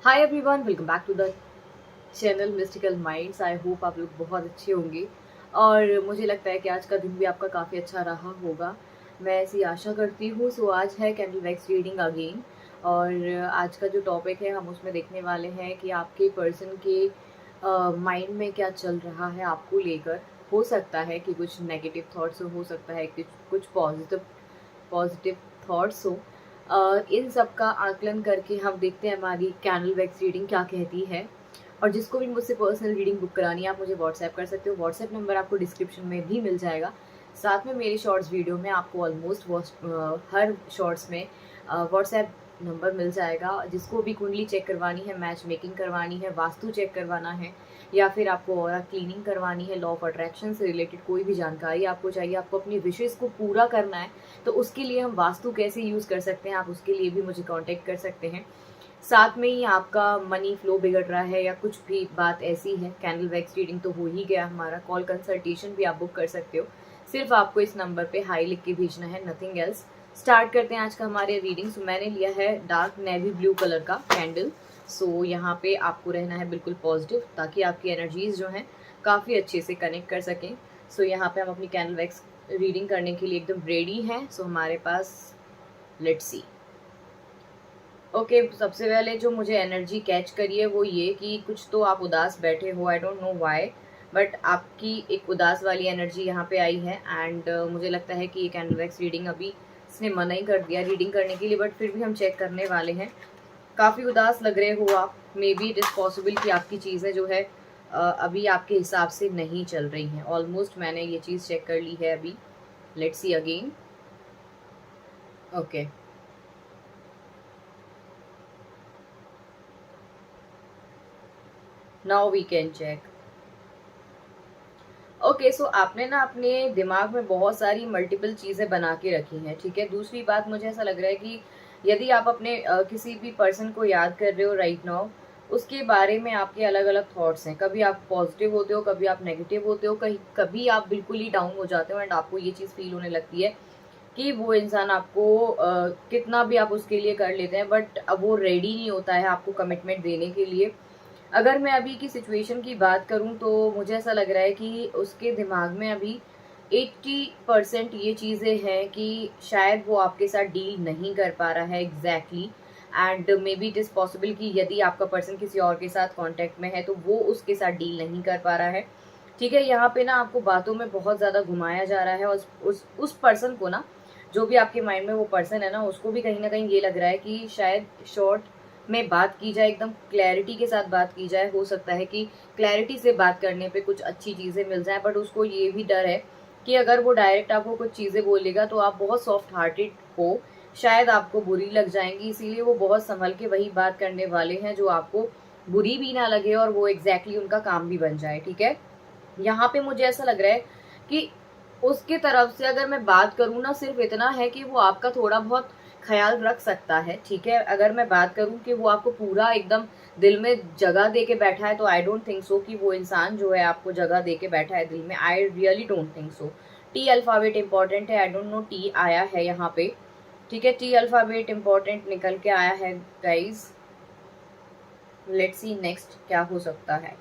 Hi everyone, welcome back to the channel mystical minds. I hope आप लोग बहुत अच्छे होंगे और मुझे लगता है कि आज का दिन भी आपका काफ़ी अच्छा रहा होगा। मैं ऐसी आशा करती हूँ। सो आज है कैंडल वैक्स रीडिंग अगेन। और आज का जो टॉपिक है हम उसमें देखने वाले हैं कि आपके पर्सन के माइंड में क्या चल रहा है आपको लेकर। हो सकता है कि कुछ नेगेटिव थॉट्स हो सकता है कि कुछ पॉजिटिव पॉजिटिव थॉट्स हो। इन सब का आकलन करके हम देखते हैं हमारी कैंडल वैक्स रीडिंग क्या कहती है। और जिसको भी मुझसे पर्सनल रीडिंग बुक करानी है आप मुझे व्हाट्सएप कर सकते हो। व्हाट्सएप नंबर आपको डिस्क्रिप्शन में भी मिल जाएगा। साथ में मेरी शॉर्ट्स वीडियो में आपको ऑलमोस्ट हर शॉर्ट्स में व्हाट्सएप नंबर मिल जाएगा। जिसको भी कुंडली चेक करवानी है, मैच मेकिंग करवानी है, वास्तु चेक करवाना है या फिर आपको ऑरा क्लीनिंग करवानी है, लॉ ऑफ अट्रैक्शन से रिलेटेड कोई भी जानकारी आपको चाहिए, आपको अपनी विशेष को पूरा करना है, तो उसके लिए हम वास्तु कैसे यूज़ कर सकते हैं आप उसके लिए भी मुझे कांटेक्ट कर सकते हैं। साथ में ही आपका मनी फ्लो बिगड़ रहा है या कुछ भी बात ऐसी है, कैंडल वैक्स रीडिंग तो हो ही गया हमारा, कॉल कंसल्टेशन भी आप बुक कर सकते हो। सिर्फ आपको इस नंबर पे हाई लिख के भेजना है, नथिंग एल्स। स्टार्ट करते हैं आज का हमारे रीडिंग। सो मैंने लिया है डार्क नेवी ब्लू कलर का कैंडल। सो यहाँ पे आपको रहना है बिल्कुल पॉजिटिव ताकि आपकी एनर्जीज जो हैं काफ़ी अच्छे से कनेक्ट कर सकें। सो यहाँ पे हम अपनी कैंडल वैक्स रीडिंग करने के लिए एकदम रेडी हैं। सो हमारे पास लेट्स सी। ओके, सबसे पहले जो मुझे एनर्जी कैच करी है वो ये कि कुछ तो आप उदास बैठे हो, I don't know why, but आपकी एक उदास वाली एनर्जी यहाँ पे आई है। एंड मुझे लगता है कि ये कैंडल वैक्स रीडिंग अभी इसने मना ही कर दिया रीडिंग करने के लिए, बट फिर भी हम चेक करने वाले हैं। काफ़ी उदास लग रहे हो आप। May be it is possible कि आपकी चीज़ें जो है अभी आपके हिसाब से नहीं चल रही हैं। ऑलमोस्ट मैंने ये चीज़ चेक कर ली है अभी। Let's see again. Okay, now we can check. Okay, so आपने ना अपने दिमाग में बहुत सारी मल्टीपल चीज़ें बना के रखी हैं, ठीक है। दूसरी बात, मुझे ऐसा लग रहा है कि यदि आप अपने किसी भी पर्सन को याद कर रहे हो राइट नाउ, उसके बारे में आपके अलग अलग थॉट्स हैं। कभी आप पॉजिटिव होते हो, कभी आप नेगेटिव होते हो, कहीं कभी आप बिल्कुल ही डाउन हो जाते हो एंड आपको ये चीज़ फील होने लगती है कि वो इंसान आपको कितना भी आप उसके लिए कर लेते हैं बट अब वो रेडी नहीं होता है आपको कमिटमेंट देने के लिए। अगर मैं अभी की सिचुएशन की बात करूं तो मुझे ऐसा लग रहा है कि उसके दिमाग में अभी 80% ये चीज़ें हैं कि शायद वो आपके साथ डील नहीं कर पा रहा है exactly. And may be it is possible कि यदि आपका पर्सन किसी और के साथ कांटेक्ट में है तो वो उसके साथ डील नहीं कर पा रहा है, ठीक है। यहाँ पे ना आपको बातों में बहुत ज़्यादा घुमाया जा रहा है और उस पर्सन को ना, जो भी आपके माइंड में वो पर्सन है ना, उसको भी कहीं ना कहीं ये लग रहा है कि शायद शॉर्ट में बात की जाए, एकदम क्लैरिटी के साथ बात की जाए। हो सकता है कि क्लैरिटी से बात करने पे कुछ अच्छी चीज़ें मिल जाए, बट उसको ये भी डर है कि अगर वो डायरेक्ट आपको कुछ चीज़ें बोलेगा तो आप बहुत सॉफ्ट हार्टेड हो, शायद आपको बुरी लग जाएंगी। इसीलिए वो बहुत संभल के वही बात करने वाले हैं जो आपको बुरी भी ना लगे और वो एग्जैक्टली उनका काम भी बन जाए, ठीक है। यहाँ पे मुझे ऐसा लग रहा है कि उसके तरफ से अगर मैं बात करूँ ना, सिर्फ इतना है कि वो आपका थोड़ा बहुत ख्याल रख सकता है, ठीक है। अगर मैं बात करूँ कि वो आपको पूरा एकदम दिल में जगह दे के बैठा है तो आई डोंट थिंक सो कि वो इंसान जो है आपको जगह दे के बैठा है दिल में। I really don't think so. T alphabet important है, आई डोंट नो टी आया है यहाँ पे, ठीक है। टी अल्फाबेट इंपॉर्टेंट निकल के आया है गाइज। लेट्स सी नेक्स्ट क्या हो सकता है।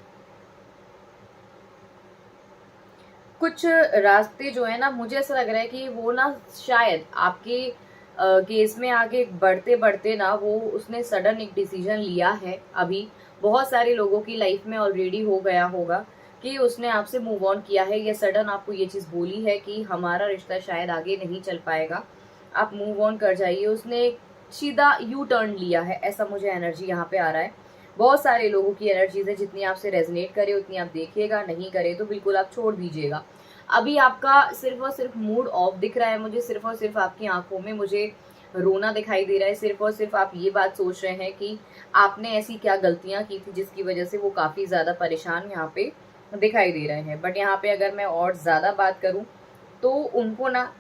कुछ रास्ते जो है ना, मुझे ऐसा लग रहा है कि वो ना शायद आपके केस में आगे बढ़ते बढ़ते ना वो उसने सडन एक डिसीजन लिया है। अभी बहुत सारे लोगों की लाइफ में ऑलरेडी हो गया होगा कि उसने आपसे मूव ऑन किया है, या सडन आपको ये चीज़ बोली है कि हमारा रिश्ता शायद आगे नहीं चल पाएगा, आप मूव ऑन कर जाइए। उसने एक सीधा यू टर्न लिया है, ऐसा मुझे एनर्जी यहाँ पे आ रहा है। बहुत सारे लोगों की एनर्जीज है, जितनी आपसे रेजनेट करे उतनी आप देखिएगा, नहीं करे तो बिल्कुल आप छोड़ दीजिएगा। अभी आपका सिर्फ और सिर्फ मूड ऑफ दिख रहा है मुझे, सिर्फ और सिर्फ आपकी आंखों में मुझे रोना दिखाई दे रहा है। सिर्फ और सिर्फ आप ये बात सोच रहे हैं कि आपने ऐसी क्या गलतियां की थी जिसकी वजह से वो काफी ज्यादा परेशान यहाँ पे दिखाई दे रहे हैं। बट यहाँ पे अगर मैं और ज्यादा बात करूं तो उनको ना,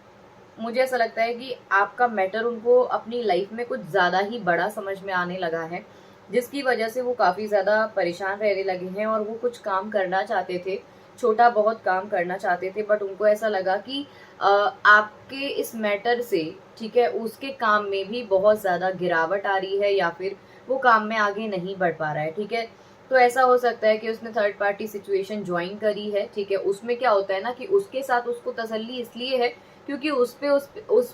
मुझे ऐसा लगता है कि आपका मैटर उनको अपनी लाइफ में कुछ ज्यादा ही बड़ा समझ में आने लगा है, जिसकी वजह से वो काफी ज्यादा परेशान रहने लगे हैं। और वो कुछ काम करना चाहते थे, छोटा बहुत काम करना चाहते थे, बट उनको ऐसा लगा कि आपके इस मैटर से, ठीक है, उसके काम में भी बहुत ज्यादा गिरावट आ रही है या फिर वो काम में आगे नहीं बढ़ पा रहा है, ठीक है। तो ऐसा हो सकता है कि उसने थर्ड पार्टी सिचुएशन ज्वाइन करी है, ठीक है। उसमें क्या होता है ना कि उसके साथ उसको तसल्ली इसलिए है क्योंकि उस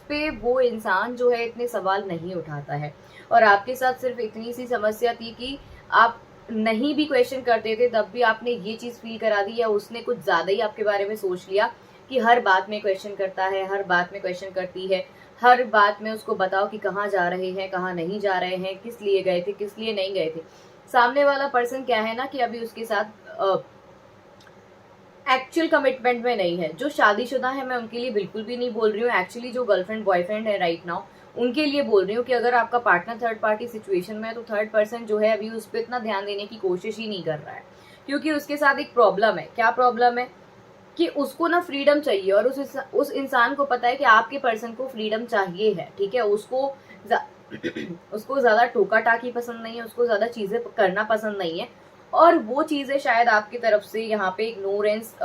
पे वो इंसान जो है इतने सवाल नहीं उठाता है, और आपके साथ सिर्फ इतनी सी समस्या थी कि आप नहीं भी क्वेश्चन करते थे तब भी आपने ये चीज फील करा दी, या उसने कुछ ज्यादा ही आपके बारे में सोच लिया कि हर बात में क्वेश्चन करता है, हर बात में क्वेश्चन करती है, हर बात में उसको बताओ कि कहाँ जा रहे हैं, कहाँ नहीं जा रहे हैं, किस लिए गए थे, किस लिए नहीं गए थे। सामने वाला पर्सन क्या है ना कि अभी उसके साथ एक्चुअल कमिटमेंट में नहीं है। जो शादीशुदा है मैं उनके लिए बिल्कुल भी नहीं बोल रही हूँ, एक्चुअली जो गर्लफ्रेंड बॉयफ्रेंड है राइट नाउ उनके लिए बोल रही हूँ कि अगर आपका पार्टनर थर्ड पार्टी सिचुएशन में है तो थर्ड पर्सन जो है अभी उस पर इतना ध्यान देने की कोशिश ही नहीं कर रहा है, क्योंकि उसके साथ एक प्रॉब्लम है। क्या प्रॉब्लम है कि उसको ना फ्रीडम चाहिए, और उस इंसान को पता है कि आपके पर्सन को फ्रीडम चाहिए है, ठीक है। उसको ज्यादा टोका टाकी पसंद नहीं है, उसको ज्यादा चीजें करना पसंद नहीं है, और वो चीजें शायद आपकी तरफ से यहाँ पे इग्नोरेंस,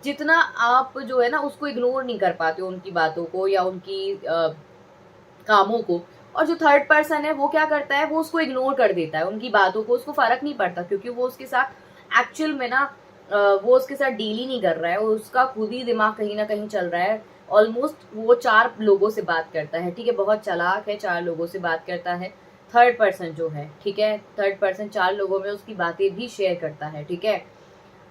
जितना आप जो है ना उसको इग्नोर नहीं कर पाते हो उनकी बातों को या उनकी कामों को। और जो थर्ड पर्सन है वो क्या करता है, वो उसको इग्नोर कर देता है, उनकी बातों को उसको फर्क नहीं पड़ता, क्योंकि वो उसके साथ एक्चुअल में ना वो उसके साथ डील ही नहीं कर रहा है, उसका खुद ही दिमाग कहीं ना कहीं चल रहा है। ऑलमोस्ट वो 4 लोगों से बात करता है, ठीक है, बहुत चालाक है, 4 लोगों से बात करता है थर्ड पर्सन जो है, ठीक है। थर्ड पर्सन 4 लोगों में उसकी बातें भी शेयर करता है, ठीक है।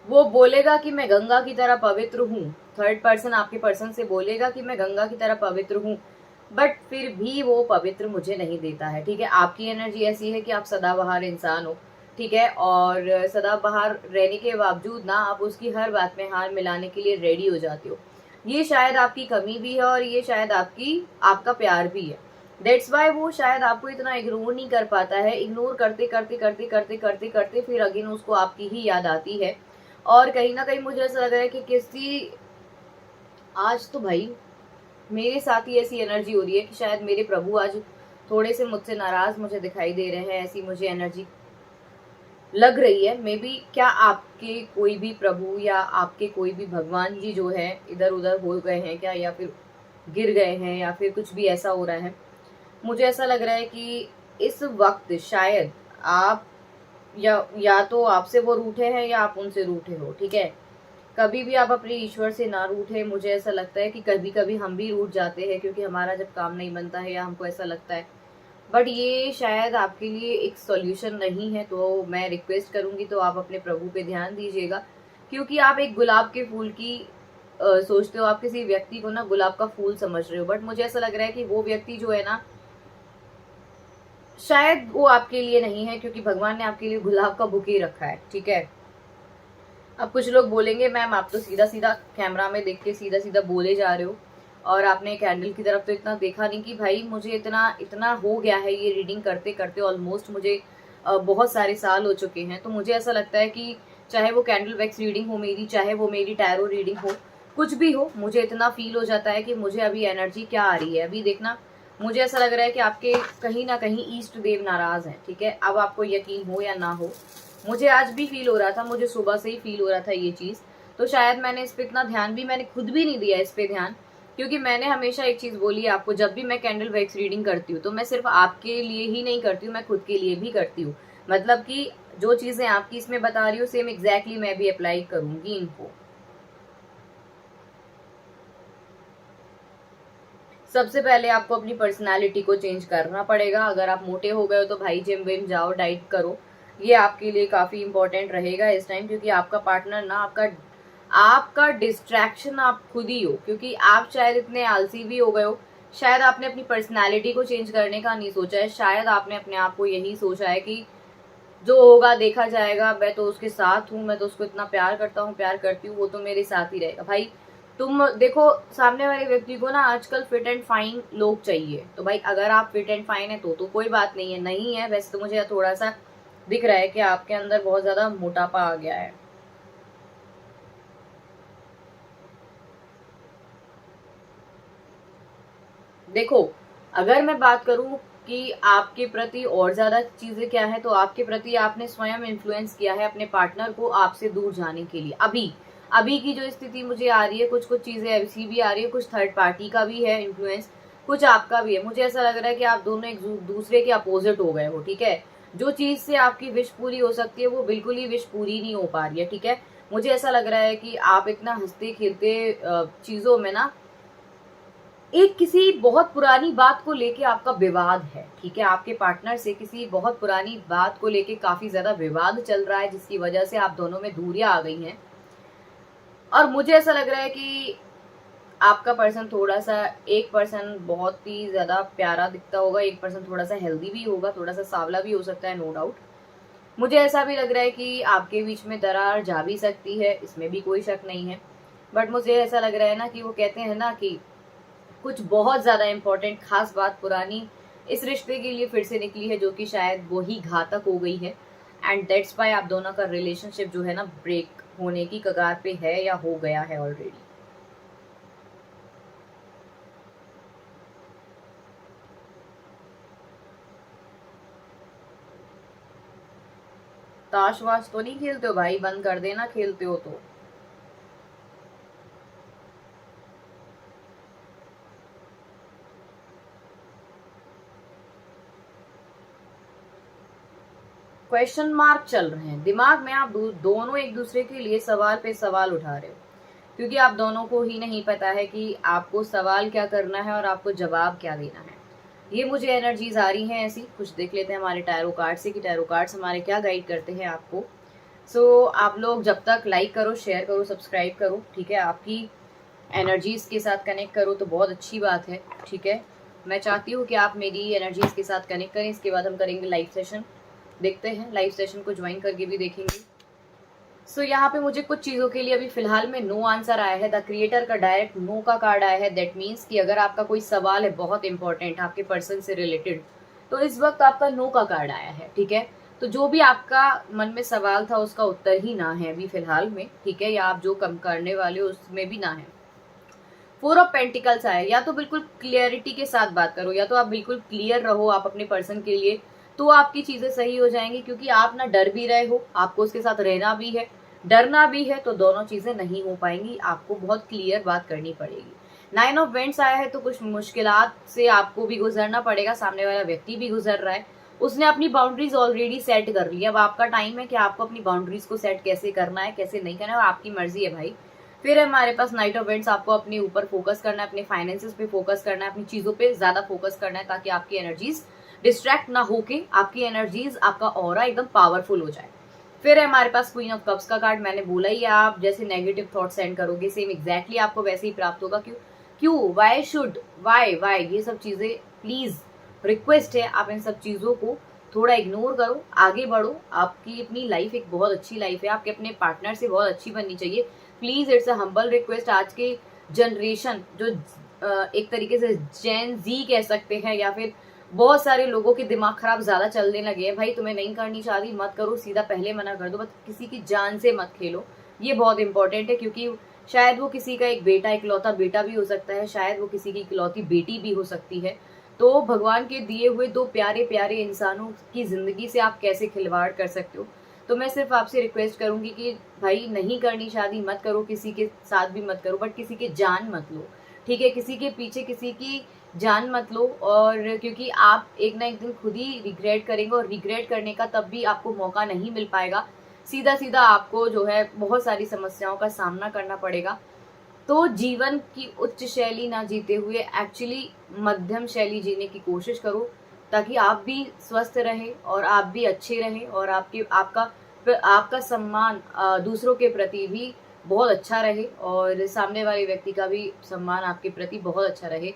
वो बोलेगा कि मैं गंगा की तरह पवित्र हूँ, थर्ड पर्सन आपके पर्सन से बोलेगा कि मैं गंगा की तरह पवित्र हूँ, बट फिर भी वो पवित्र मुझे नहीं देता है, ठीक है। आपकी एनर्जी ऐसी है कि आप सदाबहार इंसान हो, ठीक है, और सदाबहार रहने के बावजूद ना आप उसकी हर बात में हार मिलाने के लिए रेडी हो जाते हो। ये शायद आपकी कमी भी है और ये शायद आपका प्यार भी है। दैट्स वाई वो शायद आपको इतना इग्नोर नहीं कर पाता है। इग्नोर करते करते करते करते करते करते फिर अगेन उसको आपकी ही याद आती है, और कहीं ना कहीं मुझे ऐसा लग रहा है कि किसी, आज तो भाई मेरे साथ ही ऐसी एनर्जी हो रही है कि शायद मेरे प्रभु आज थोड़े से मुझसे नाराज मुझे दिखाई दे रहे हैं, ऐसी मुझे एनर्जी लग रही है। मे बी क्या आपके कोई भी प्रभु या आपके कोई भी भगवान जी जो है इधर उधर हो गए हैं क्या, या फिर गिर गए हैं, या फिर कुछ भी ऐसा हो रहा है। मुझे ऐसा लग रहा है कि इस वक्त शायद आप या तो आपसे वो रूठे हैं या आप उनसे रूठे हो, ठीक है। कभी भी आप अपने ईश्वर से ना रूठे। मुझे ऐसा लगता है कि कभी कभी हम भी रूठ जाते हैं क्योंकि हमारा जब काम नहीं बनता है या हमको ऐसा लगता है, बट ये शायद आपके लिए एक सॉल्यूशन नहीं है। तो मैं रिक्वेस्ट करूंगी तो आप अपने प्रभु पे ध्यान दीजिएगा, क्योंकि आप एक गुलाब के फूल की सोचते हो, आप किसी व्यक्ति को ना गुलाब का फूल समझ रहे हो, बट मुझे ऐसा लग रहा है कि वो व्यक्ति जो है ना शायद वो आपके लिए नहीं है, क्योंकि भगवान ने आपके लिए गुलाब का बुके रखा है, ठीक है। अब कुछ लोग बोलेंगे मैम आप तो सीधा सीधा कैमरा में देख के सीधा सीधा बोले जा रहे हो, और आपने कैंडल की तरफ तो इतना देखा नहीं। कि भाई मुझे इतना इतना हो गया है ये रीडिंग करते करते, ऑलमोस्ट मुझे बहुत सारे साल हो चुके हैं। तो मुझे ऐसा लगता है कि चाहे वो कैंडल वैक्स रीडिंग हो मेरी, चाहे वो मेरी टैरो रीडिंग हो, कुछ भी हो, मुझे इतना फील हो जाता है कि मुझे अभी एनर्जी क्या आ रही है। अभी देखना, मुझे ऐसा लग रहा है कि आपके कहीं ना कहीं ईष्ट देव नाराज हैं, ठीक है। अब आपको यकीन हो या ना हो, मुझे आज भी फील हो रहा था, मुझे सुबह से ही फील हो रहा था ये चीज। तो शायद मैंने इस पे इतना ध्यान भी, मैंने खुद भी नहीं दिया इस पे ध्यान, क्योंकि मैंने हमेशा एक चीज बोली है आपको, जब भी मैं कैंडल वैक्स रीडिंग करती हूँ तो मैं सिर्फ आपके लिए ही नहीं करती हूँ, मैं खुद के लिए भी करती हूँ। मतलब कि जो चीजें आपकी इसमें बता रही हूँ सेम एग्जैक्टली मैं भी अप्लाई करूंगी इनको। सबसे पहले आपको अपनी पर्सनालिटी को चेंज करना पड़ेगा। अगर आप मोटे हो गए हो तो भाई जिम विम जाओ, डाइट करो, ये आपके लिए काफी इंपॉर्टेंट रहेगा इस टाइम, क्योंकि आपका पार्टनर ना आपका डिस्ट्रैक्शन आप खुद ही हो, क्योंकि आप शायद इतने आलसी भी हो गए हो। शायद आपने अपनी पर्सनालिटी को चेंज करने का नहीं सोचा है, शायद आपने अपने आप को यही सोचा है कि जो होगा देखा जाएगा, मैं तो उसके साथ हूँ, मैं तो उसको इतना प्यार करता हूँ, प्यार करती हूँ, वो तो मेरे साथ ही रहेगा। भाई तुम देखो, सामने वाले व्यक्ति को ना आजकल फिट एंड फाइन लोग चाहिए, तो भाई अगर आप फिट एंड फाइन है तो कोई बात नहीं है। नहीं है वैसे तो मुझे थोड़ा सा दिख रहा है कि आपके अंदर बहुत ज्यादा मोटापा आ गया है। देखो, अगर मैं बात करूं कि आपके प्रति और ज्यादा चीजें क्या है, तो आपके प्रति आपने स्वयं इन्फ्लुएंस किया है अपने पार्टनर को आपसे दूर जाने के लिए। अभी अभी की जो स्थिति मुझे आ रही है, कुछ कुछ चीजें ऐसी भी आ रही है, कुछ थर्ड पार्टी का भी है इन्फ्लुएंस। कुछ आपका भी है। मुझे ऐसा लग रहा है कि आप दोनों एक दूसरे के अपोजिट हो गए हो, ठीक है। जो चीज से आपकी विश पूरी हो सकती है वो बिल्कुल ही विश पूरी नहीं हो पा रही है, ठीक है। मुझे ऐसा लग रहा है कि आप इतना हंसते खेलते चीजों में ना, एक किसी बहुत पुरानी बात को लेके आपका विवाद है, ठीक है। आपके पार्टनर से किसी बहुत पुरानी बात को लेके काफी ज्यादा विवाद चल रहा है, जिसकी वजह से आप दोनों में दूरियां आ गई हैं। और मुझे ऐसा लग रहा है कि आपका पर्सन थोड़ा सा, एक पर्सन बहुत ही ज्यादा प्यारा दिखता होगा, एक पर्सन थोड़ा सा हेल्दी भी होगा, थोड़ा सा सांवला भी हो सकता है, नो डाउट। मुझे ऐसा भी लग रहा है कि आपके बीच में दरार जा भी सकती है, इसमें भी कोई शक नहीं है। बट मुझे ऐसा लग रहा है ना कि वो कहते हैं ना कि कुछ बहुत ज्यादा इंपॉर्टेंट खास बात पुरानी इस रिश्ते के लिए फिर से निकली है, जो कि शायद वो ही घातक हो गई है। एंड दैट्स वाई आप दोनों का रिलेशनशिप जो है ना ब्रेक होने की कगार पे है या हो गया है ऑलरेडी। ताश वाश तो नहीं खेलते हो भाई? बंद कर देना खेलते हो तो। क्वेश्चन मार्क चल रहे हैं दिमाग में, आप दोनों एक दूसरे के लिए सवाल पे सवाल उठा रहे हो, क्योंकि आप दोनों को ही नहीं पता है कि आपको सवाल क्या करना है और आपको जवाब क्या देना है। ये मुझे एनर्जीज आ रही हैं ऐसी। कुछ देख लेते हैं हमारे टैरो कार्ड से कि टैरो कार्ड्स हमारे क्या गाइड करते हैं आपको। सो आप लोग जब तक लाइक करो, शेयर करो, सब्सक्राइब करो, ठीक है, आपकी एनर्जीज के साथ कनेक्ट करो तो बहुत अच्छी बात है, ठीक है। मैं चाहती हूँ कि आप मेरी एनर्जीज के साथ कनेक्ट करें। इसके बाद हम करेंगे लाइव सेशन। देखते हैं, लाइव सेशन को ज्वाइन करके भी देखेंगे। सो यहाँ पे मुझे कुछ चीज़ों के लिए अभी फिलहाल में नो आंसर आया है। द क्रिएटर का डायरेक्ट नो का कार्ड आया है। दैट मीन्स कि अगर आपका कोई सवाल है बहुत इंपॉर्टेंट आपके पर्सन से रिलेटेड, तो इस वक्त आपका नो का कार्ड आया है, ठीक है। तो जो भी आपका मन में सवाल था उसका उत्तर ही ना है अभी फिलहाल में, ठीक है, या आप जो कम करने वाले हो उसमें भी ना है। 4 ऑफ पेंटिकल्स आए। या तो बिल्कुल क्लियरिटी के साथ बात करो, या तो आप बिल्कुल क्लियर रहो आप अपने पर्सन के लिए, तो आपकी चीजें सही हो जाएंगी। क्योंकि आप ना डर भी रहे हो, आपको उसके साथ रहना भी है, डरना भी है, तो दोनों चीजें नहीं हो पाएंगी। आपको बहुत क्लियर बात करनी पड़ेगी। 9 ऑफ वेंट्स आया है, तो कुछ मुश्किलात से आपको भी गुजरना पड़ेगा। सामने वाला व्यक्ति भी गुजर रहा है, उसने अपनी बाउंड्रीज ऑलरेडी सेट कर ली। अब आपका टाइम है कि आपको अपनी बाउंड्रीज को सेट कैसे करना है, कैसे नहीं करना है, आपकी मर्जी है भाई। फिर हमारे पास नाइट ऑफ वेंट्स, आपको अपने ऊपर फोकस करना है, अपने फाइनेंसेस पे फोकस करना है, अपनी चीजों पे ज्यादा फोकस करना है, ताकि आपकी एनर्जीज डिस्ट्रैक्ट ना होके आपकी एनर्जीज, आपका ऑरा एकदम पावरफुल हो जाए। फिर है हमारे पास क्वीन ऑफ कप्स का कार्ड। मैंने बोला ही, आप जैसे नेगेटिव थॉट सेंड करोगे सेम एग्जैक्टली आपको वैसे ही प्राप्त होगा। क्यों वाई शुड वाई ये सब चीजें, प्लीज रिक्वेस्ट है आप इन सब चीजों को थोड़ा इग्नोर करो, आगे बढ़ो। आपकी अपनी लाइफ एक बहुत अच्छी लाइफ है, आपके अपने पार्टनर से बहुत अच्छी बननी चाहिए। Please it's a humble request. आज के जनरेशन जो एक तरीके से जेन जी कह सकते हैं, या फिर बहुत सारे लोगों के दिमाग खराब ज्यादा चलने लगे हैं। भाई तुम्हें नहीं करनी शादी, मत करो, सीधा पहले मना कर दो, बस किसी की जान से मत खेलो। ये बहुत इंपॉर्टेंट है, क्योंकि शायद वो किसी का एक बेटा, इकलौता बेटा भी हो सकता है, शायद वो किसी की इकलौती बेटी भी हो सकती है। तो भगवान के दिए हुए दो प्यारे प्यारे इंसानों की जिंदगी से आप कैसे खिलवाड़ कर सकते हो। तो मैं सिर्फ आपसे रिक्वेस्ट करूंगी कि भाई नहीं करनी शादी, मत करो, किसी के साथ भी मत करो, बट किसी की जान मत लो, ठीक है। किसी के पीछे किसी की जान मत लो। और क्योंकि आप एक ना एक दिन खुद ही रिग्रेट करेंगे, और रिग्रेट करने का तब भी आपको मौका नहीं मिल पाएगा। सीधा सीधा आपको जो है बहुत सारी समस्याओं का सामना करना पड़ेगा। तो जीवन की उच्च शैली ना जीते हुए एक्चुअली मध्यम शैली जीने की कोशिश करो, ताकि आप भी स्वस्थ रहे और आप भी अच्छे रहे, और आपका सम्मान दूसरों के प्रति भी बहुत अच्छा रहे, और सामने वाले व्यक्ति का भी सम्मान आपके प्रति बहुत अच्छा रहे।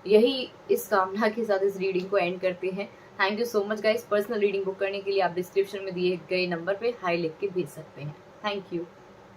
यही इस कामना के साथ इस रीडिंग को एंड करते हैं। Thank you so much guys. Personal reading book करने के लिए आप डिस्क्रिप्शन में दिए गए नंबर पे हाई लिख के भेज सकते हैं। Thank you.